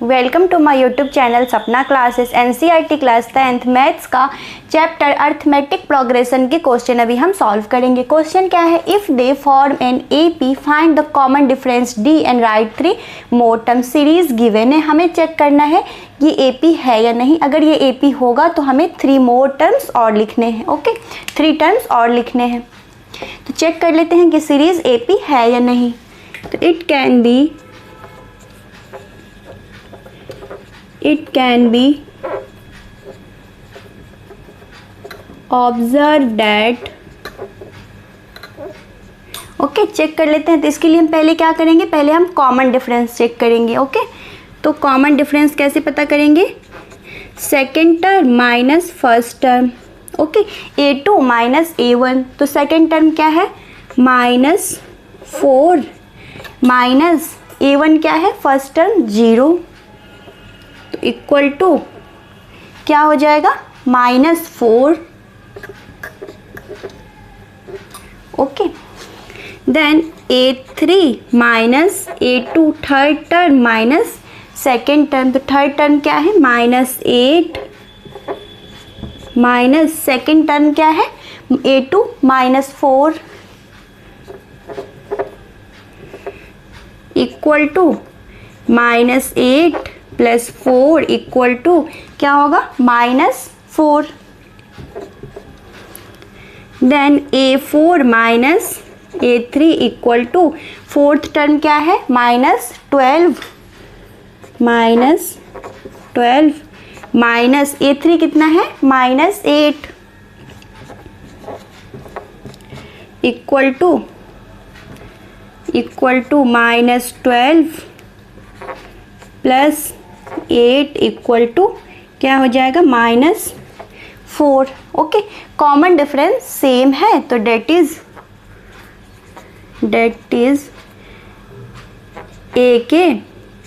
Welcome to my YouTube channel Sapna classes. NCERT class 10th maths का chapter arithmetic progression के question अभी हम solve करेंगे। क्वेश्चन क्या है, if they form an AP find the common difference D and write 3 more term series given है। हमें check करना है कि एपी है या नहीं। अगर ये एपी होगा तो हमें 3 मोर टर्म्स और लिखने हैं। ओके, 3 टर्म्स और लिखने हैं। तो चेक कर लेते हैं कि सीरीज एपी है या नहीं। तो it can be observed that okay check कर लेते हैं। तो इसके लिए हम पहले क्या करेंगे, पहले हम कॉमन डिफरेंस चेक करेंगे। ओके, तो कॉमन डिफरेंस कैसे पता करेंगे, second term minus first term. Okay, a2 minus a1, तो सेकेंड टर्म क्या है -4 माइनस a1 क्या है फर्स्ट टर्म 0, तो इक्वल टू क्या हो जाएगा -4। Okay, then a3 minus a2 third term minus second term, तो थर्ड टर्म क्या है -8 माइनस सेकेंड टर्म क्या है a2 -4 equal to -8 plus 4 equal to क्या होगा -4। Then a4 minus a3 equal to fourth term क्या है -12 माइनस a3 कितना है -8 equal to -12 plus 8 equal to क्या हो जाएगा -4। ओके, कॉमन डिफरेंस सेम है, तो that is AK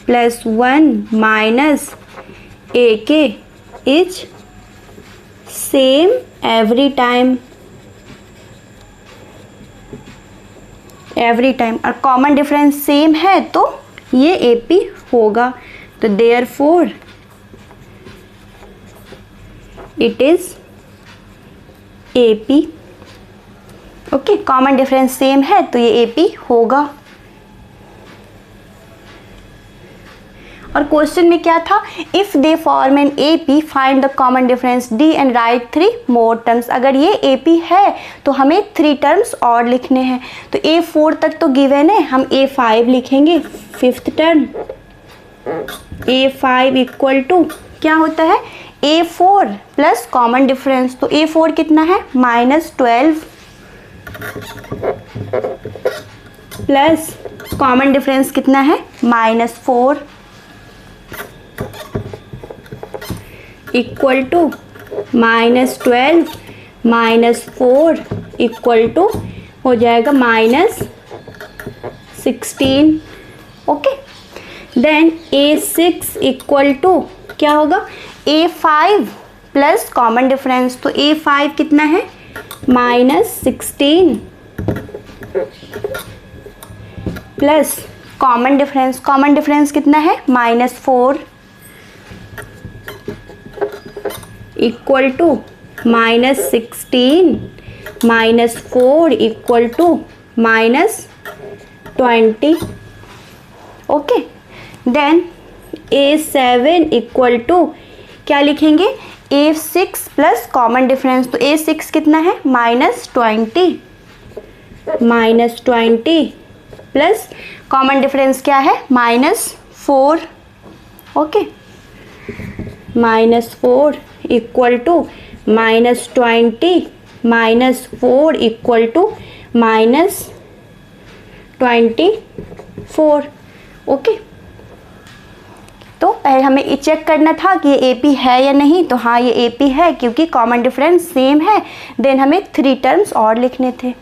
plus 1 minus AK is same every time और कॉमन डिफरेंस सेम है तो ये AP होगा। तो therefore it is AP। Okay, common difference same है तो ये AP होगा। और क्वेश्चन में क्या था, if they form an AP find the common difference D and write 3 more terms. अगर ये AP है तो हमें 3 टर्म्स और लिखने हैं। तो A4 तक तो गिवन है, हम A5 लिखेंगे fifth term. A5 equal to क्या होता है A4 प्लस कॉमन डिफरेंस, तो A4 कितना है -12 प्लस कॉमन डिफरेंस कितना है -4 इक्वल टू -12 -4 इक्वल टू हो जाएगा -16। Okay, then A6 equal to क्या होगा A5 प्लस कॉमन डिफरेंस, तो A5 कितना है -16 प्लस कॉमन डिफरेंस कितना है -4 equal to -16 -4 equal to -20। Okay, then A7 equal to क्या लिखेंगे A6 प्लस कॉमन डिफरेंस, तो A6 कितना है -20 प्लस कॉमन डिफरेंस क्या है -4। Okay, -4 equal to -20 -4 equal to -24। Okay, तो पहले हमें चेक करना था कि ये AP है या नहीं। तो हाँ, ये AP है क्योंकि कॉमन डिफरेंस सेम है। देन हमें 3 टर्म्स और लिखने थे।